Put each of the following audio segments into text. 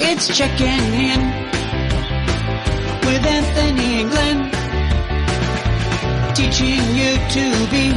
It's checking in with Anthony and Glenn, teaching you to be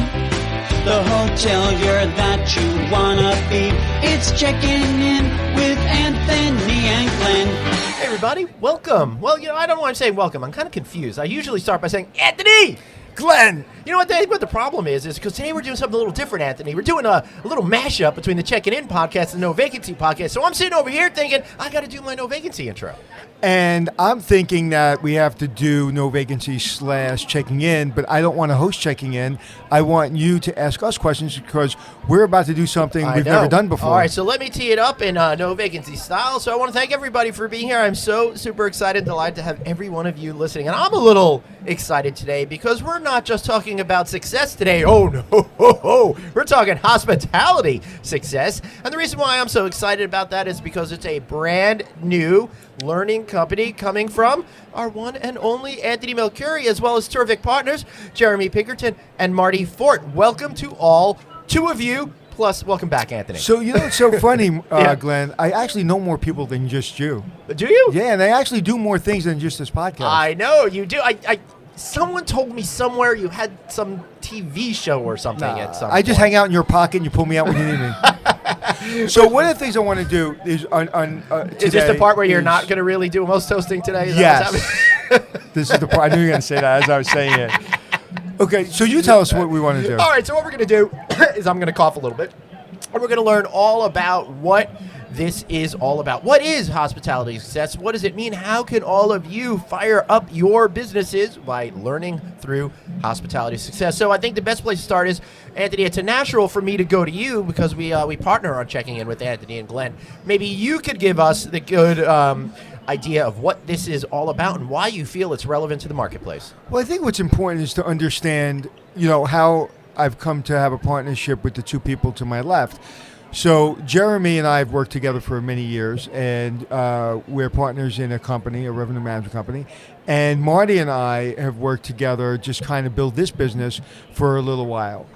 the hotelier that you wanna be. It's checking in with Anthony and Glenn. Hey everybody, welcome. Well, I don't want to say welcome. I'm kind of confused. I usually start by saying, Anthony! Glenn! You know what the problem is because today we're doing something a little different, Anthony. We're doing a little mashup between the Checking In podcast and the No Vacancy podcast. So I'm sitting over here thinking, I got to do my No Vacancy intro. And I'm thinking that we have to do No Vacancy / Checking In, but I don't want to host Checking In. I want you to ask us questions because we're about to do something we've never done before. All right, so let me tee it up in No Vacancy style. So I want to thank everybody for being here. I'm so super excited, delighted to have every one of you listening. And I'm a little excited today because we're not just talking about success today. Oh, no. We're talking hospitality success. And the reason why I'm so excited about that is because it's a brand new learning company coming from our one and only Anthony Melchiorri, as well as terrific partners, Jeremy Pinkerton and Marty Fort. Welcome to all two of you, plus welcome back, Anthony. So, it's so funny, Glenn. I actually know more people than just you. Do you? Yeah, and they actually do more things than just this podcast. I know, you do. Someone told me somewhere you had some TV show or something at some I just point. hang out in your pocket and you pull me out when you need me. So one of the things I want to do is is this the part where you're not going to really do most hosting today? Is yes. This is the part. I knew you were going to say that as I was saying it. Okay, so you tell us what we want to do. All right, so what we're going to do is I'm going to cough a little bit, and we're going to learn all about what this is all about. What is hospitality success? What does it mean? How can all of you fire up your businesses by learning through hospitality success? So I think the best place to start is, Anthony, it's a natural for me to go to you because we partner on Checking In with Anthony and Glenn. Maybe you could give us the good idea of what this is all about and why you feel it's relevant to the marketplace. Well, I think what's important is to understand, how I've come to have a partnership with the two people to my left. So Jeremy and I have worked together for many years, and we're partners in a company, a revenue management company. And Marty and I have worked together, just kind of build this business for a little while.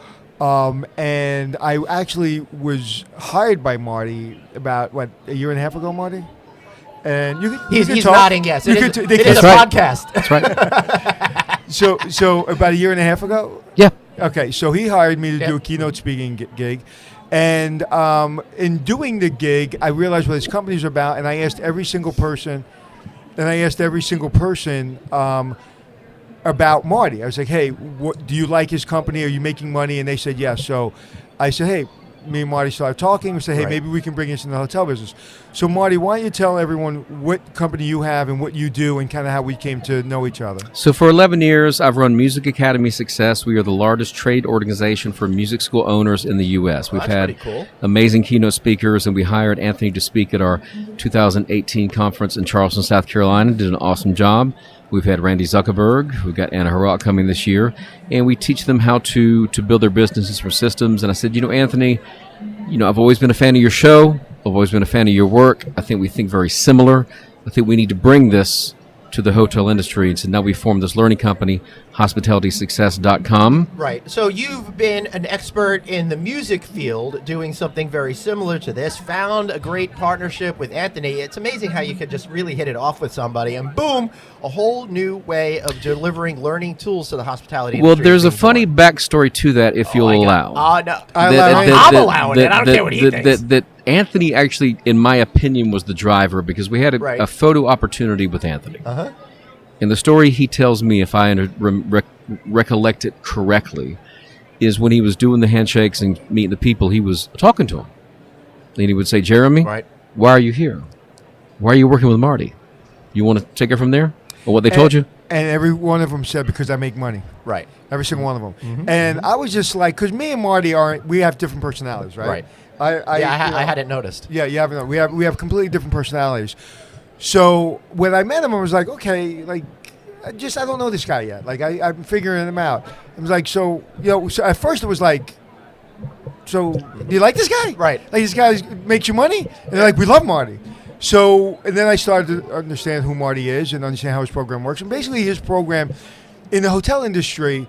And I actually was hired by Marty about, a year and a half ago, Marty? And he's nodding, yes. It is a podcast. That's right. So about a year and a half ago? Yeah. Okay, so he hired me to do a keynote speaking gig. And in doing the gig, I realized what this company's about, and I asked every single person about Marty. I was like, hey, do you like his company? Are you making money? And they said yes. So I said, hey, me and Marty started talking. We said, hey, maybe we can bring this in the hotel business. So Marty, why don't you tell everyone what company you have and what you do and kind of how we came to know each other? So for 11 years, I've run Music Academy Success. We are the largest trade organization for music school owners in the U.S. We've had amazing keynote speakers, and we hired Anthony to speak at our 2018 conference in Charleston, South Carolina. Did an awesome job. We've had Randy Zuckerberg. We've got Anna Harrock coming this year. And we teach them how to build their businesses from systems. And I said, Anthony, I've always been a fan of your show. I've always been a fan of your work. I think we think very similar. I think we need to bring this to the hotel industry. And so now we formed this learning company, hospitalitysuccess.com. Right. So you've been an expert in the music field doing something very similar to this, found a great partnership with Anthony. It's amazing how you could just really hit it off with somebody and boom, a whole new way of delivering learning tools to the hospitality industry. Well, there's a funny backstory to that if you'll allow. No. I'm allowing it. I don't care what he thinks. That Anthony actually, in my opinion, was the driver because we had a photo opportunity with Anthony. Uh-huh. And the story he tells me, if I recollect it correctly, is when he was doing the handshakes and meeting the people, he was talking to them. And he would say, Jeremy, why are you here? Why are you working with Marty? You want to take it from there? Or what they told you? And every one of them said, because I make money. Right. Every single one of them. Mm-hmm. And I was just like, because me and Marty we have different personalities, right? Right. I hadn't noticed. Yeah, you haven't. We have completely different personalities. So when I met him, I was like, okay, I don't know this guy yet. I'm figuring him out. I was like, so at first it was like, so do you like this guy? Right. Like this guy makes you money? And they're like, we love Marty. So, and then I started to understand who Marty is and understand how his program works. And basically his program in the hotel industry,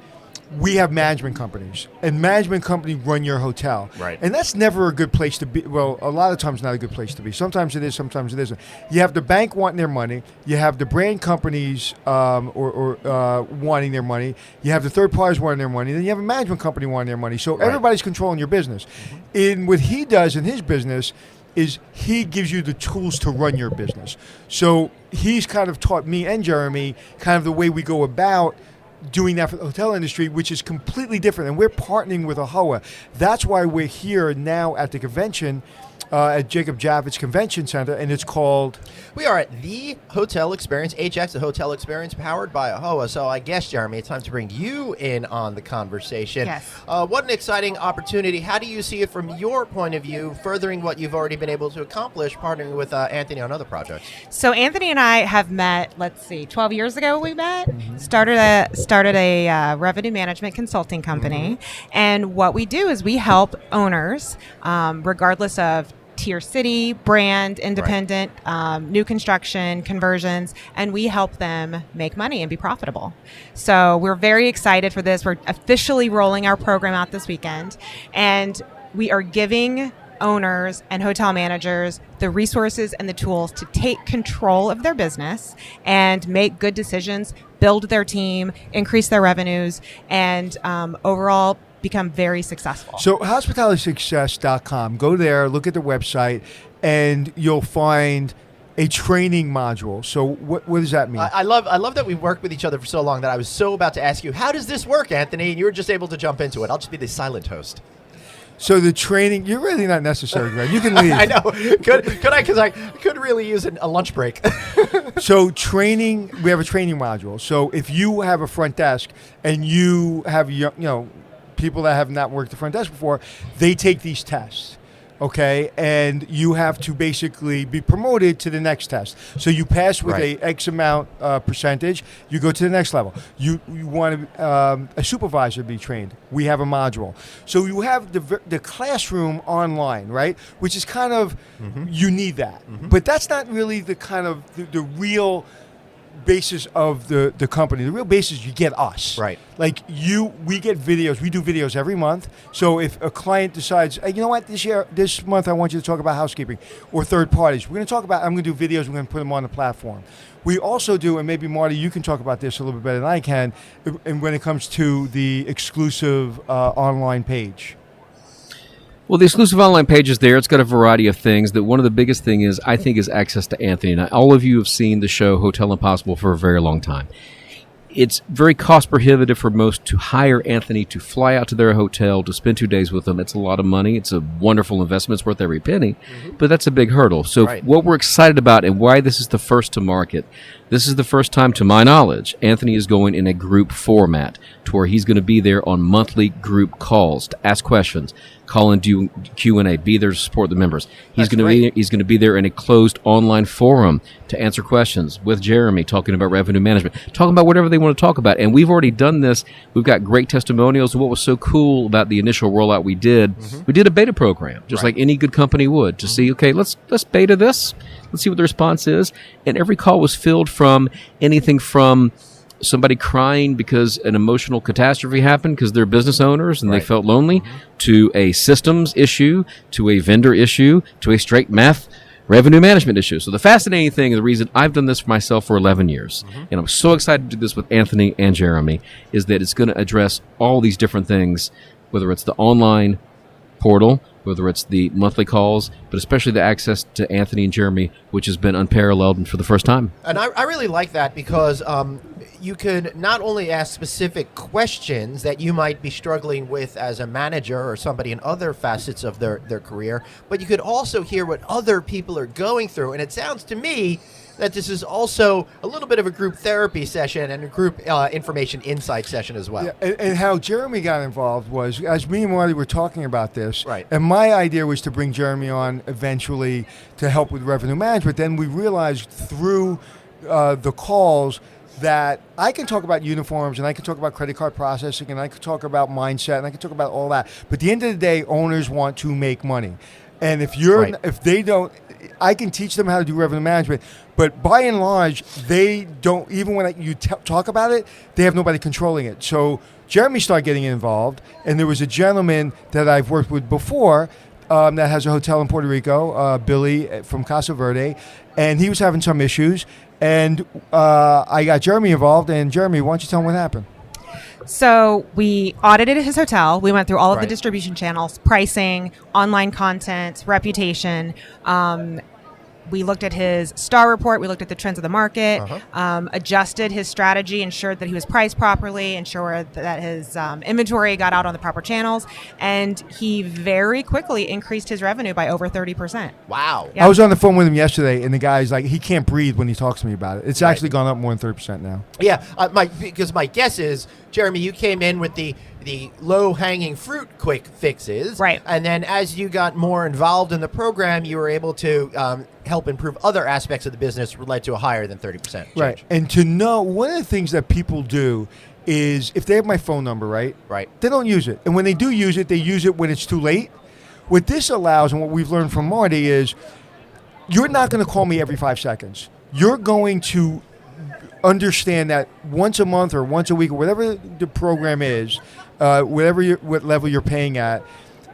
we have management companies, and management companies run your hotel. Right. And that's never a good place to be. Well, a lot of times not a good place to be. Sometimes it is, sometimes it isn't. You have the bank wanting their money. You have the brand companies wanting their money. You have the third parties wanting their money. Then you have a management company wanting their money. So everybody's controlling your business. In what he does in his business is he gives you the tools to run your business. So he's kind of taught me and Jeremy kind of the way we go about doing that for the hotel industry, which is completely different. And we're partnering with AHOA. That's why we're here now at the convention, at Jacob Javits Convention Center, and it's called... We are at the Hotel Experience, HX, the Hotel Experience, powered by AHOA. So I guess, Jeremy, it's time to bring you in on the conversation. Yes. What an exciting opportunity. How do you see it from your point of view, furthering what you've already been able to accomplish, partnering with Anthony on other projects? So Anthony and I have met, 12 years ago we met, started a revenue management consulting company. And what we do is we help owners, regardless of tier city, brand, independent, new construction, conversions, and we help them make money and be profitable. So we're very excited for this. We're officially rolling our program out this weekend, and we are giving owners and hotel managers the resources and the tools to take control of their business and make good decisions, build their team, increase their revenues, and overall become very successful. So hospitalitysuccess.com, go there, look at the website, and you'll find a training module. So what does that mean? I love that we've worked with each other for so long that I was so about to ask you, how does this work, Anthony? And you were just able to jump into it. I'll just be the silent host. So the training, you're really not necessary, Greg. You can leave. I know. Could I? Because I could really use a lunch break. So training, we have a training module. So if you have a front desk and you have people that have not worked the front desk before, they take these tests, okay? And you have to basically be promoted to the next test. So you pass with a X amount percentage, you go to the next level. You want a supervisor to be trained. We have a module. So you have the classroom online, right? Which is kind of, you need that. But that's not really the kind of the real basis of the company. The real basis, you get us. Right. Like we get videos. We do videos every month. So if a client decides, hey, you know what, this month I want you to talk about housekeeping or third parties, we're going to talk about, I'm going to do videos, we're going to put them on the platform. We also do, and maybe Marty, you can talk about this a little bit better than I can, and when it comes to the exclusive online page. Well, the exclusive online page is there. It's got a variety of things. One of the biggest thing is, I think, is access to Anthony. Now, all of you have seen the show Hotel Impossible for a very long time. It's very cost prohibitive for most to hire Anthony to fly out to their hotel to spend 2 days with them. It's a lot of money. It's a wonderful investment. It's worth every penny, but that's a big hurdle. So what we're excited about and why this is the first to market, this is the first time, to my knowledge, Anthony is going in a group format to where he's going to be there on monthly group calls to ask questions, call and do Q&A, be there to support the members. He's going to be there in a closed online forum to answer questions with Jeremy, talking about revenue management, talking about whatever they want to talk about. And we've already done this. We've got great testimonials. What was so cool about the initial rollout we did a beta program, just like any good company would, to see, okay, let's beta this. Let's see what the response is. And every call was filled from anything from somebody crying because an emotional catastrophe happened because they're business owners and they felt lonely, to a systems issue, to a vendor issue, to a straight math revenue management issue. So the fascinating thing, the reason I've done this for myself for 11 years, and I'm so excited to do this with Anthony and Jeremy, is that it's going to address all these different things, whether it's the online portal, whether it's the monthly calls, but especially the access to Anthony and Jeremy, which has been unparalleled and for the first time. And I really like that because you could not only ask specific questions that you might be struggling with as a manager or somebody in other facets of their career, but you could also hear what other people are going through. And it sounds to me that this is also a little bit of a group therapy session and a group information insight session as well. Yeah, and how Jeremy got involved was, as me and Marty were talking about this, right, and my idea was to bring Jeremy on eventually to help with revenue management. Then we realized through the calls that I can talk about uniforms and I can talk about credit card processing and I can talk about mindset and I can talk about all that. But at the end of the day, owners want to make money. And if they don't, I can teach them how to do revenue management. But by and large, they don't, even when you talk about it, they have nobody controlling it. So Jeremy started getting involved, and there was a gentleman that I've worked with before that has a hotel in Puerto Rico, Billy from Casa Verde, and he was having some issues. And I got Jeremy involved. And Jeremy, why don't you tell him what happened? So we audited his hotel. We went through all of the distribution channels, pricing, online content, reputation. We looked at his star report. We looked at the trends of the market, adjusted his strategy, ensured that he was priced properly, ensured that his inventory got out on the proper channels. And he very quickly increased his revenue by over 30%. Wow. Yep. I was on the phone with him yesterday, and the guy's like, he can't breathe when he talks to me about it. It's actually gone up more than 30% now. Yeah, because my guess is, Jeremy, you came in with the low-hanging fruit quick fixes. Right. And then as you got more involved in the program, you were able to help improve other aspects of the business, which led to a higher than 30% change. Right. And to know, one of the things that people do is, if they have my phone number, right, they don't use it. And when they do use it, they use it when it's too late. What this allows, and what we've learned from Marty, is you're not going to call me every 5 seconds. You're going to understand that once a month or once a week or whatever the program is, what level you're paying at,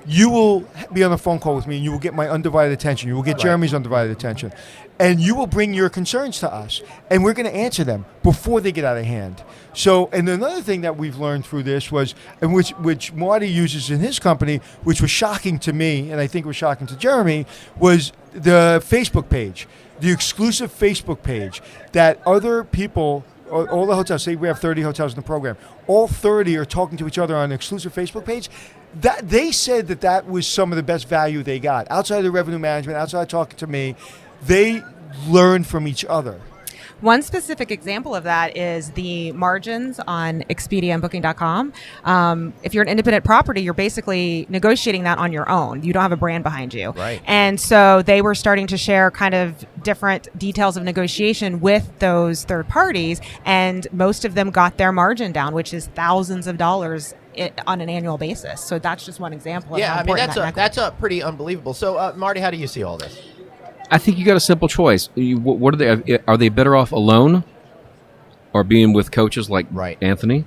you will be on a phone call with me and you will get my undivided attention. You will get Jeremy's undivided attention. And you will bring your concerns to us. And we're going to answer them before they get out of hand. So, and another thing that we've learned through this was, and which Marty uses in his company, which was shocking to me, and I think was shocking to Jeremy, was the Facebook page. The exclusive Facebook page that other people, all the hotels, say we have 30 hotels in the program, all 30 are talking to each other on an exclusive Facebook page. That they said that was some of the best value they got. Outside of the revenue management, outside of talking to me, they learned from each other. One specific example of that is the margins on Expedia and Booking.com. If you're an independent property, you're basically negotiating that on your own. You don't have a brand behind you. Right. And so they were starting to share kind of different details of negotiation with those third parties, and most of them got their margin down, which is thousands of dollars on an annual basis. So that's just one example of how important that's a pretty unbelievable. So, Marty, how do you see all this? I think you got a simple choice. What are they better off alone, or being with coaches like Anthony,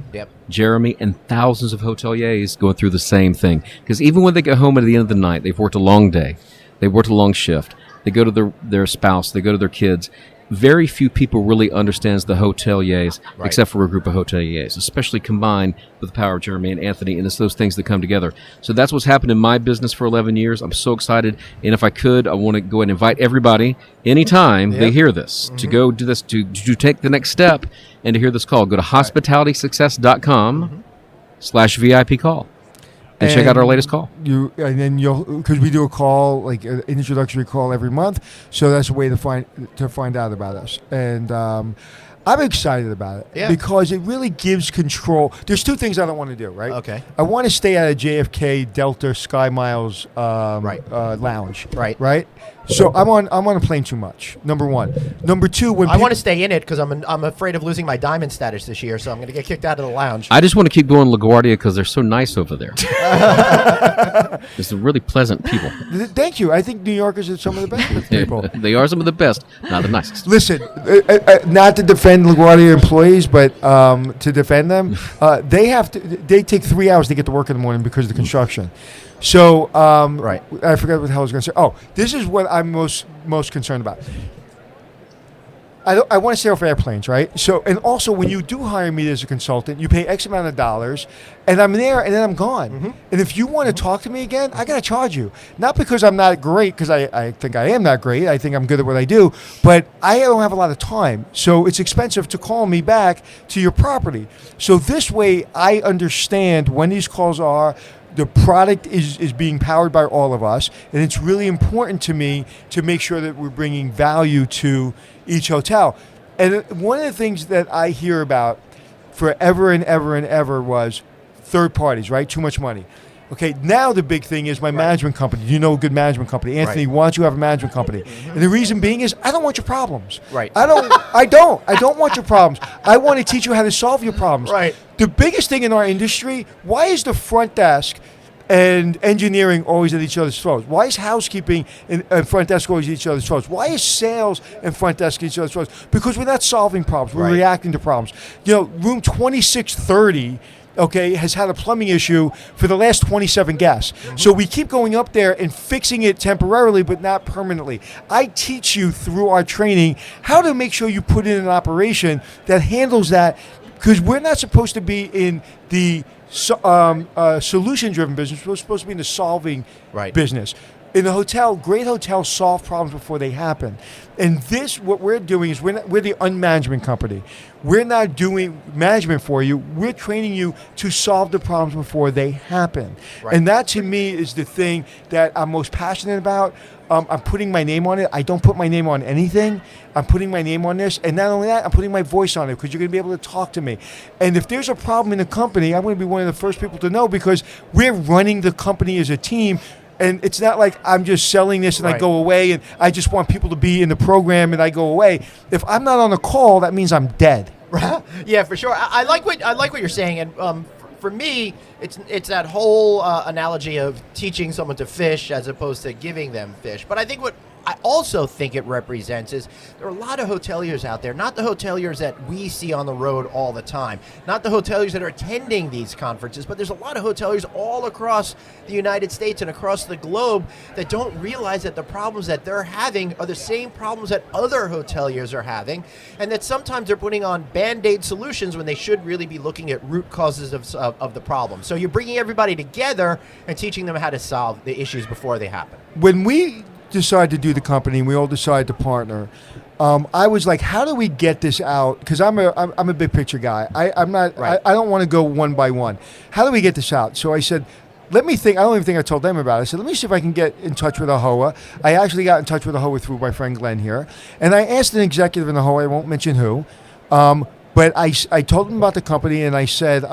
Jeremy, and thousands of hoteliers going through the same thing? Because even when they get home at the end of the night, they've worked a long day, they've worked a long shift, they go to their spouse, they go to their kids. Very few people really understands the hoteliers, except for a group of hoteliers, especially combined with the power of Jeremy and Anthony, and it's those things that come together. So that's what's happened in my business for 11 years. I'm so excited, and if I could, I want to go ahead and invite everybody, anytime they hear this, to go do this, to take the next step, and to hear this call. Go to hospitalitysuccess.com/VIP call. And check out our latest call. Because we do a call, like an introductory call every month, so that's a way to find out about us. And I'm excited about it because it really gives control. There's two things I don't want to do, right? Okay. I want to stay out of JFK Delta Sky Miles lounge, right. So I'm on a plane too much. Number one. Number two, when I want to stay in it because I'm afraid of losing my diamond status this year, so I'm going to get kicked out of the lounge. I just want to keep going to LaGuardia because they're so nice over there. There's some really pleasant people. Thank you. I think New Yorkers are some of the best people. They are some of the best, not the nicest. Listen, not to defend LaGuardia employees, but to defend them, they take 3 hours to get to work in the morning because of the construction. So, I forgot what the hell I was going to say. Oh, this is what I'm most concerned about. I want to stay off airplanes, right? So, and also when you do hire me as a consultant, you pay X amount of dollars, and I'm there, and then I'm gone. Mm-hmm. And if you want to talk to me again, I got to charge you. Not because I'm not great, because I think I am not great. I think I'm good at what I do, but I don't have a lot of time. So it's expensive to call me back to your property. So this way, I understand when these calls are. The product is being powered by all of us, and it's really important to me to make sure that we're bringing value to each hotel. And one of the things that I hear about forever and ever and ever was third parties, right? Too much money. Okay, now the big thing is my management company. Do you know a good management company? Anthony, why don't you have a management company? Mm-hmm. And the reason being is I don't want your problems. Right. I don't want your problems. I want to teach you how to solve your problems. Right. The biggest thing in our industry, why is the front desk and engineering always at each other's throats? Why is housekeeping and front desk always at each other's throats? Why is sales and front desk at each other's throats? Because we're not solving problems. We're reacting to problems. Room 2630, okay, has had a plumbing issue for the last 27 guests. So we keep going up there and fixing it temporarily, but not permanently. I teach you through our training how to make sure you put in an operation that handles that, because we're not supposed to be in the solution-driven business. We're supposed to be in the solving business. In a hotel, great hotels solve problems before they happen. And what we're doing is we're the unmanagement company. We're not doing management for you. We're training you to solve the problems before they happen. And that, to me, is the thing that I'm most passionate about. I'm putting my name on it. I don't put my name on anything. I'm putting my name on this. And not only that, I'm putting my voice on it, because you're going to be able to talk to me. And if there's a problem in the company, I'm going to be one of the first people to know, because we're running the company as a team. And it's not like I'm just selling this and I go away, and I just want people to be in the program and I go away. If I'm not on a call, that means I'm dead. Yeah, for sure. I like what you're saying, and for me, it's that whole analogy of teaching someone to fish as opposed to giving them fish. But I think what I also think it represents is there are a lot of hoteliers out there, not the hoteliers that we see on the road all the time, not the hoteliers that are attending these conferences, but there's a lot of hoteliers all across the United States and across the globe that don't realize that the problems that they're having are the same problems that other hoteliers are having, and that sometimes they're putting on Band-Aid solutions when they should really be looking at root causes of the problem. So you're bringing everybody together and teaching them how to solve the issues before they happen. When we decided to do the company and we all decided to partner, I was like, how do we get this out? Because I'm a big picture guy. I'm not. I don't want to go one by one. How do we get this out? So I said, let me think. I don't even think I told them about it. I said, let me see if I can get in touch with AHOA. I actually got in touch with AHOA through my friend Glenn here, and I asked an executive in AHOA, I won't mention who, but I told them about the company, and I said,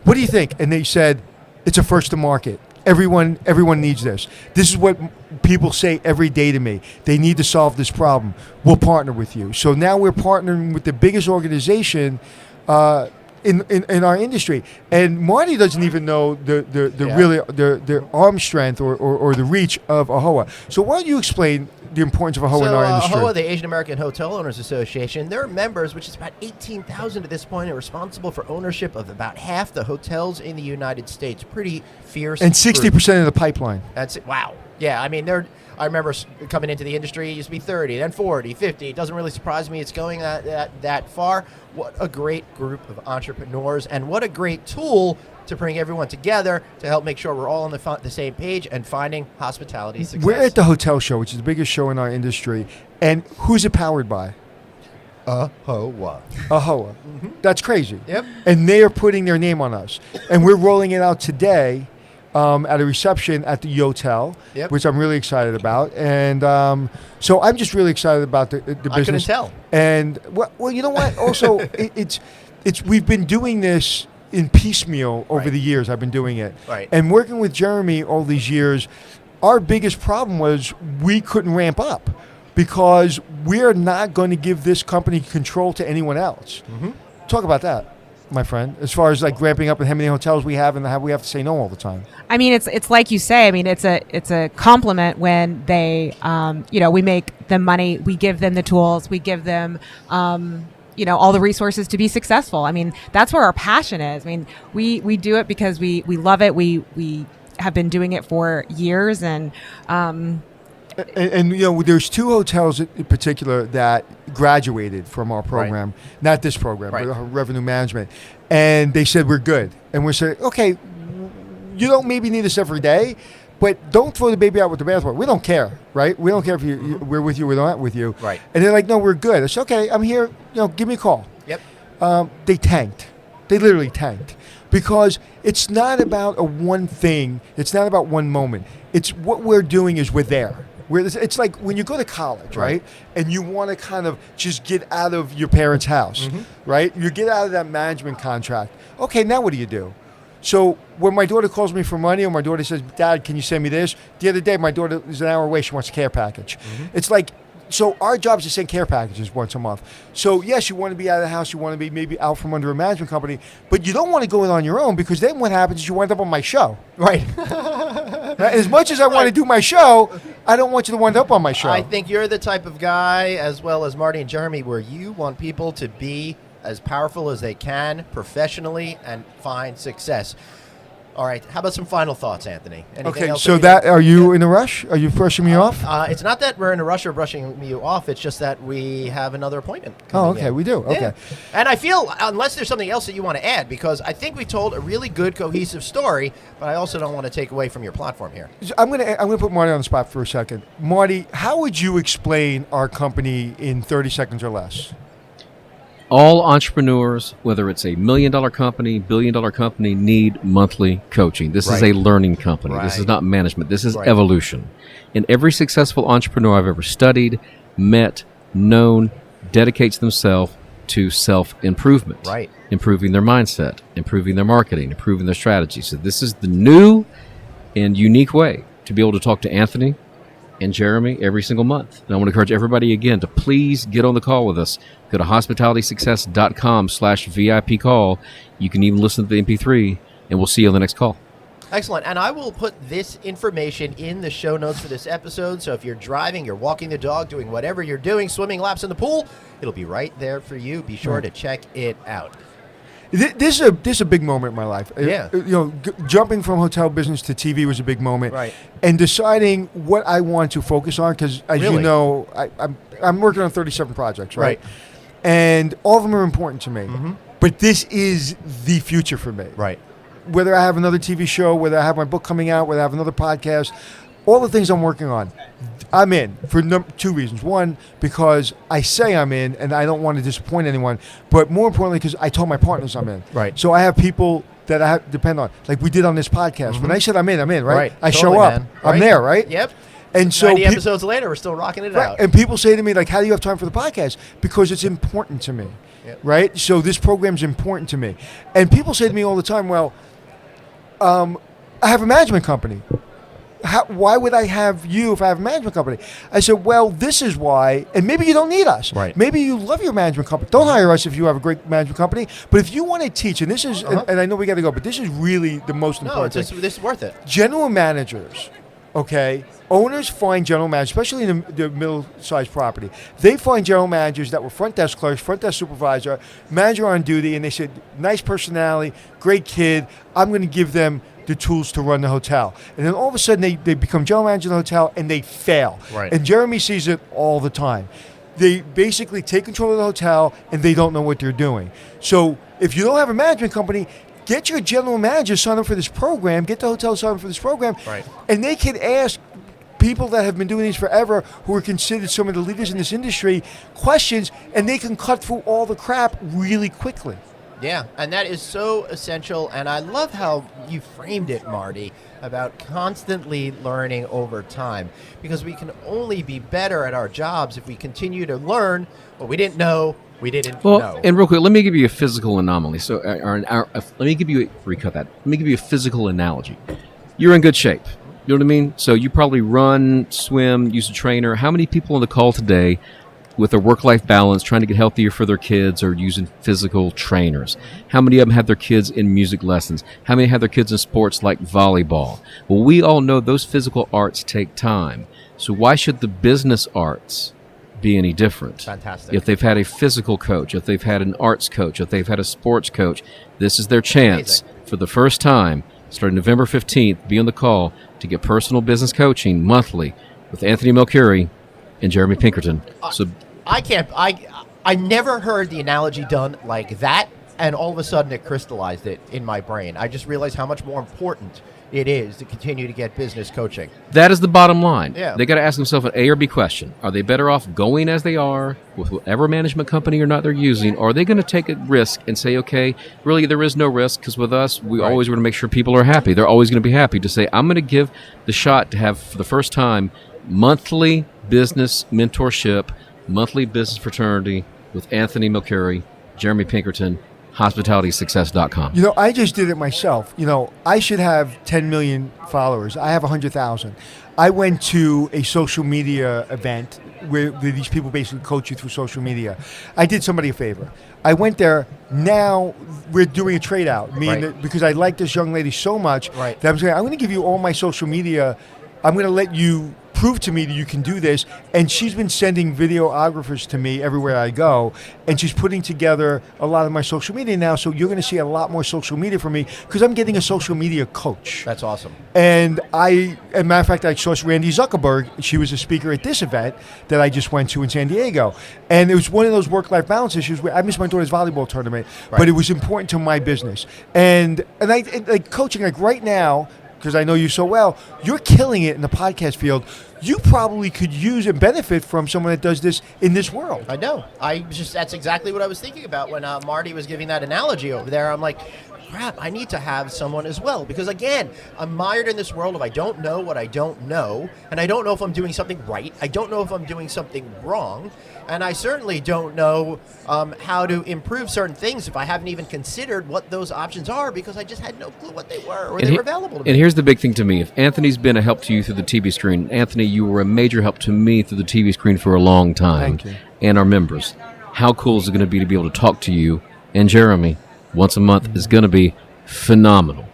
what do you think? And they said, it's a first to market. Everyone needs this. This is what people say every day to me. They need to solve this problem. We'll partner with you. So now we're partnering with the biggest organization in our industry, and Marty doesn't even know the arm strength or the reach of AHOA. So why don't you explain the importance of AHOA in our industry? AHOA, the Asian American Hotel Owners Association, their members, which is about 18,000 at this point, are responsible for ownership of about half the hotels in the United States. Pretty fierce. And 60% of the pipeline. That's it. Wow. Yeah, I mean, I remember coming into the industry, it used to be 30, then 40, 50. It doesn't really surprise me it's going that far. What a great group of entrepreneurs, and what a great tool to bring everyone together to help make sure we're all on the same page and finding hospitality success. We're at the hotel show, which is the biggest show in our industry. And who's it powered by? AHOA. AHOA. Mm-hmm. That's crazy. Yep. And they are putting their name on us. And we're rolling it out today at a reception at the Yotel, which I'm really excited about. And so I'm just really excited about the business. I couldn't tell. And, well, you know what? Also, it's we've been doing this in piecemeal over the years. I've been doing it. Right. And working with Jeremy all these years, our biggest problem was we couldn't ramp up, because we're not going to give this company control to anyone else. Mm-hmm. Talk about that, my friend, as far as like ramping up and how many hotels we have and how we have to say no all the time. I mean, it's like you say. I mean, it's a compliment when they, we make them money, we give them the tools, we give them, all the resources to be successful. I mean, that's where our passion is. I mean, we do it because we love it. We have been doing it for years, and there's two hotels in particular that graduated from our program, not this program, but revenue management, and they said we're good, and we're saying, okay, you don't maybe need us every day, but don't throw the baby out with the bathwater. We don't care, right? We don't care if we're with you or we're not with you. Right. And they're like, no, we're good. It's okay. I'm here. Give me a call. Yep. They tanked. They literally tanked, because it's not about one thing. It's not about one moment. It's what we're doing is we're there. It's like when you go to college, right? And you want to kind of just get out of your parents' house, right? You get out of that management contract. Okay, now what do you do? So when my daughter calls me for money, or my daughter says, Dad, can you send me this? The other day, my daughter is an hour away. She wants a care package. It's like So our job is to send care packages once a month. So yes, you want to be out of the house, you want to be maybe out from under a management company, but you don't want to go in on your own, because then what happens is you wind up on my show. Right. As much as I want to do my show, I don't want you to wind up on my show. I think you're the type of guy, as well as Marty and Jeremy, where you want people to be as powerful as they can professionally and find success. All right. How about some final thoughts, Anthony? Anything Okay, else so are you in a rush? Are you brushing me off? It's not that we're in a rush or brushing you off. It's just that we have another appointment. Oh, okay, we do. Okay. Yeah. And I feel, unless there's something else that you want to add, because I think we told a really good, cohesive story, but I also don't want to take away from your platform here. I'm gonna put Marty on the spot for a second. Marty, how would you explain our company in 30 seconds or less? All entrepreneurs, whether it's a $1 million company, $1 billion company, need monthly coaching. This is a learning company. This is not management. This is evolution. And every successful entrepreneur I've ever studied, met, known, dedicates themselves to self-improvement. Right. Improving their mindset, improving their marketing, improving their strategy. So this is the new and unique way to be able to talk to Anthony and Jeremy every single month. And I want to encourage everybody again to please get on the call with us. Go to hospitalitysuccess.com/VIP call. You can even listen to the MP3, and we'll see you on the next call. Excellent. And I will put this information in the show notes for this episode. So if you're driving, you're walking the dog, doing whatever you're doing, swimming laps in the pool, it'll be right there for you. Be sure to check it out. This is a big moment in my life. Yeah. Jumping from hotel business to TV was a big moment. Right. And deciding what I want to focus on, because as you know, I'm working on 37 projects, right? And all of them are important to me. Mm-hmm. But this is the future for me. Right. Whether I have another TV show, whether I have my book coming out, whether I have another podcast, all the things I'm working on, I'm in for two reasons. One, because I say I'm in and I don't want to disappoint anyone. But more importantly, because I told my partners I'm in. Right. So I have people that I have to depend on. Like we did on this podcast. Mm-hmm. When I said I'm in, right? I totally, show up. Man. I'm there, right? Yep. And so 90 episodes later, we're still rocking it out. And people say to me, like, how do you have time for the podcast? Because it's important to me, right? So this program's important to me. And people say to me all the time, well, I have a management company. Why would I have you if I have a management company? I said, well, this is why, and maybe you don't need us. Right. Maybe you love your management company. Don't hire us if you have a great management company. But if you want to teach, and this is, and I know we got to go, but this is really the most important thing. This is worth it. General managers, owners find general managers, especially in the middle-sized property. They find general managers that were front desk clerks, front desk supervisor, manager on duty, and they said, nice personality, great kid, I'm going to give them the tools to run the hotel. And then all of a sudden they become general manager of the hotel and they fail. Right. And Jeremy sees it all the time. They basically take control of the hotel and they don't know what they're doing. So if you don't have a management company, get your general manager signed up for this program, get the hotel signed up for this program, and they can ask people that have been doing these forever, who are considered some of the leaders in this industry, questions, and they can cut through all the crap really quickly. Yeah, and that is so essential, and I love how you framed it, Marty, about constantly learning over time, because we can only be better at our jobs if we continue to learn what we didn't know. Know. And real quick, let me give you a physical anomaly. So, let me give you a physical analogy. You're in good shape. You know what I mean? So you probably run, swim, use a trainer. How many people on the call today with a work-life balance, trying to get healthier for their kids, are using physical trainers? How many of them have their kids in music lessons? How many have their kids in sports like volleyball? Well, we all know those physical arts take time. So why should the business arts be any different? Fantastic. If they've had a physical coach, if they've had an arts coach, if they've had a sports coach, this is their chance for the first time, starting November 15th, be on the call to get personal business coaching monthly with Anthony Melchiorri and Jeremy Pinkerton. So I never heard the analogy done like that, and all of a sudden it crystallized it in my brain. I just realized how much more important it is to continue to get business coaching. That is the bottom line. Yeah. They got to ask themselves an A or B question. Are they better off going as they are with whatever management company or not they're using, or are they going to take a risk and say, okay, really there is no risk, because with us, we always want to make sure people are happy. They're always going to be happy to say, I'm going to give the shot to have, for the first time, monthly business mentorship, monthly business fraternity with Anthony Melchiorri, Jeremy Pinkerton, hospitalitysuccess.com. You know, I just did it myself. You know, I should have 10 million followers. I have 100,000. I went to a social media event where these people basically coach you through social media. I did somebody a favor. I went there. Now we're doing a trade out. Because I like this young lady so much that I'm going to give you all my social media. I'm going to let you prove to me that you can do this. And she's been sending videographers to me everywhere I go. And she's putting together a lot of my social media now. So you're going to see a lot more social media from me because I'm getting a social media coach. That's awesome. And as a matter of fact, I saw Randy Zuckerberg. She was a speaker at this event that I just went to in San Diego. And it was one of those work-life balance issues where I missed my daughter's volleyball tournament, but it was important to my business. And I like coaching, like right now, because I know you so well, you're killing it in the podcast field. You probably could use and benefit from someone that does this in this world. I know. That's exactly what I was thinking about when Marty was giving that analogy over there. I'm like, crap, I need to have someone as well. Because again, I'm mired in this world of I don't know what I don't know. And I don't know if I'm doing something right. I don't know if I'm doing something wrong. And I certainly don't know how to improve certain things if I haven't even considered what those options are because I just had no clue what they were or they were available to me. And here's the big thing to me. If Anthony's been a help to you through the TV screen, Anthony, you were a major help to me through the TV screen for a long time. Thank you. And our members. How cool is it going to be to talk to you and Jeremy once a month is going to be phenomenal.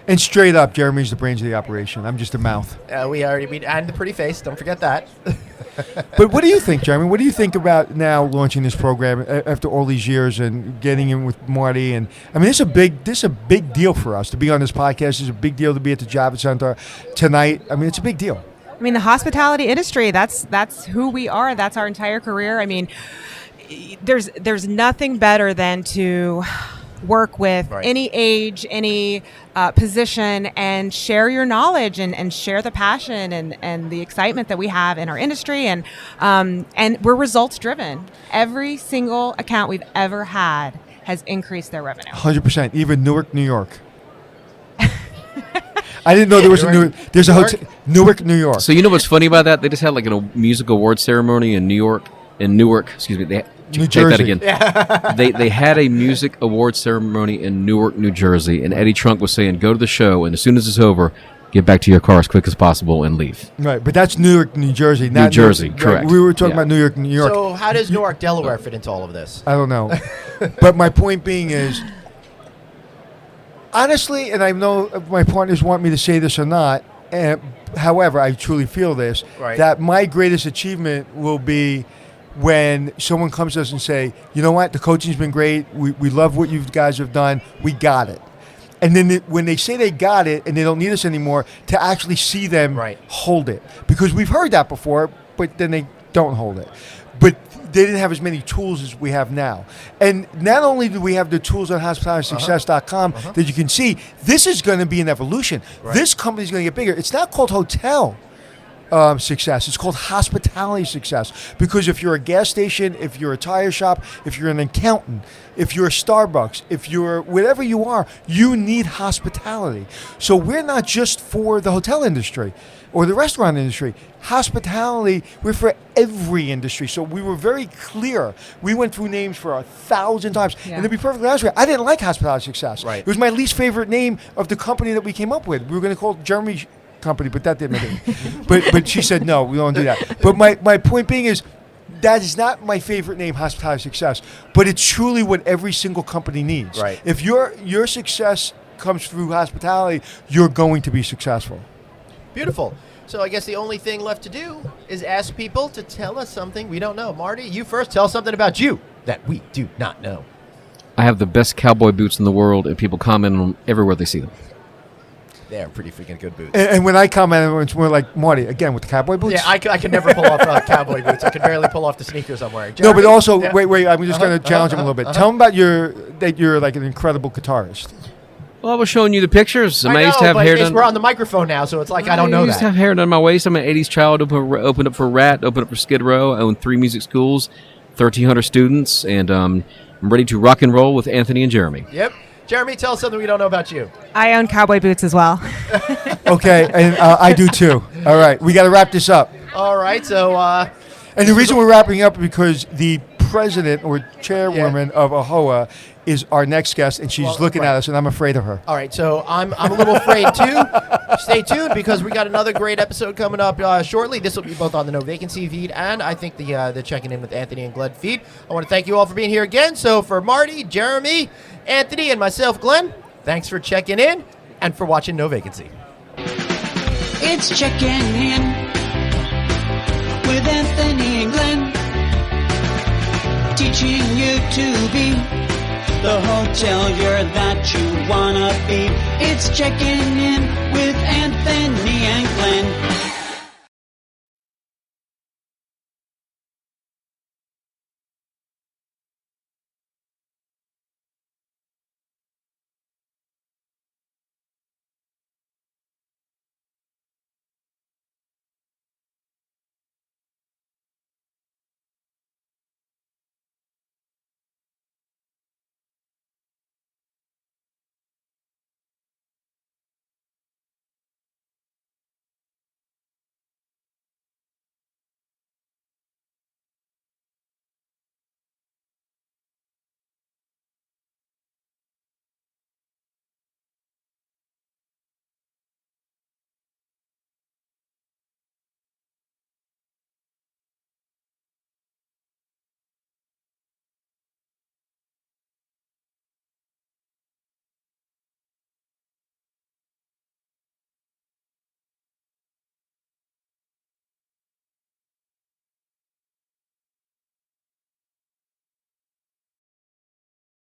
And straight up, Jeremy's the brains of the operation. I'm just a mouth. And the pretty face. Don't forget that. But what do you think, Jeremy? What do you think about now launching this program after all these years and getting in with Marty? And I mean, this is a big deal for us to be on this podcast. It's a big deal to be at the Javits Center tonight. I mean, it's a big deal. I mean, the hospitality industry, that's who we are. That's our entire career. I mean, there's nothing better than to work with any age, any position, and share your knowledge and share the passion and the excitement that we have in our industry. And we're results driven. Every single account we've ever had has increased their revenue. 100%. Even Newark, New York. I didn't know there was a Newark. There's a hotel, Newark, New York. So you know what's funny about that? They just had like a music award ceremony in Newark. Excuse me. New Take that Jersey. again. They had a music award ceremony in Newark, New Jersey, and Eddie Trunk was saying, "Go to the show, and as soon as it's over, get back to your car as quick as possible and leave." Right, but that's Newark, New Jersey. New Jersey, correct. We were talking about New York, New York. So how does Newark, Delaware fit into all of this? I don't know. But my point being is, honestly, and I know my partners want me to say this or not, however, I truly feel this, that my greatest achievement will be when someone comes to us and say, you know what, the coaching's been great, we love what you guys have done, we got it. And then when they say they got it and they don't need us anymore, to actually see them hold it. Because we've heard that before, but then they don't hold it. But they didn't have as many tools as we have now. And not only do we have the tools on hospitalitysuccess.com that you can see, this is going to be an evolution. This company's going to get bigger. It's not called hotel success. It's called hospitality success. Because if you're a gas station, if you're a tire shop, if you're an accountant, if you're a Starbucks, if you're whatever you are, you need hospitality. So we're not just for the hotel industry or the restaurant industry. Hospitality, we're for every industry. So we were very clear. We went through names for 1,000 times. And to be perfectly honest with you, I didn't like Hospitality Success. It was my least favorite name of the company that we came up with. We were going to call it Jeremy Company, but that didn't make it. But she said, no, we don't do that. But my point being is, that is not my favorite name, Hospitality Success, but it's truly what every single company needs. If your success comes through hospitality, you're going to be successful. Beautiful. So I guess the only thing left to do is ask people to tell us something we don't know. Marty, you first. Tell us something about you that we do not know. I have the best cowboy boots in the world, and people comment on them everywhere they see them. They're pretty freaking good boots. And when I comment, it's more like, Marty, again, with the cowboy boots? Yeah, I can never pull off cowboy boots. I can barely pull off the sneakers I'm wearing. Jeremy? No, but also, wait, I'm just going to challenge him a little bit. Tell him about that you're like an incredible guitarist. Well, I was showing you the pictures. I used to have hair done. We're on the microphone now, so it's like I don't know that. I used to have hair done on my waist. I'm an 80s child. Opened up for Rat, opened up for Skid Row. I own 3 music schools, 1,300 students, and I'm ready to rock and roll with Anthony and Jeremy. Yep. Jeremy, tell us something we don't know about you. I own cowboy boots as well. Okay, and I do too. All right, we got to wrap this up. All right, so... and the reason we're wrapping up is because the president or chairwoman of AHOA is our next guest, and she's looking at us, and I'm afraid of her. All right, so I'm a little afraid too. Stay tuned because we got another great episode coming up shortly. This will be both on the No Vacancy feed and I think the Checking In with Anthony and Glenn feed. I want to thank you all for being here again. So for Marty, Jeremy, Anthony, and myself, Glenn, thanks for checking in and for watching No Vacancy. It's Checking In with Anthony and Glenn, teaching you to be the hotelier that you wanna be. It's Checking In with Anthony and Glenn.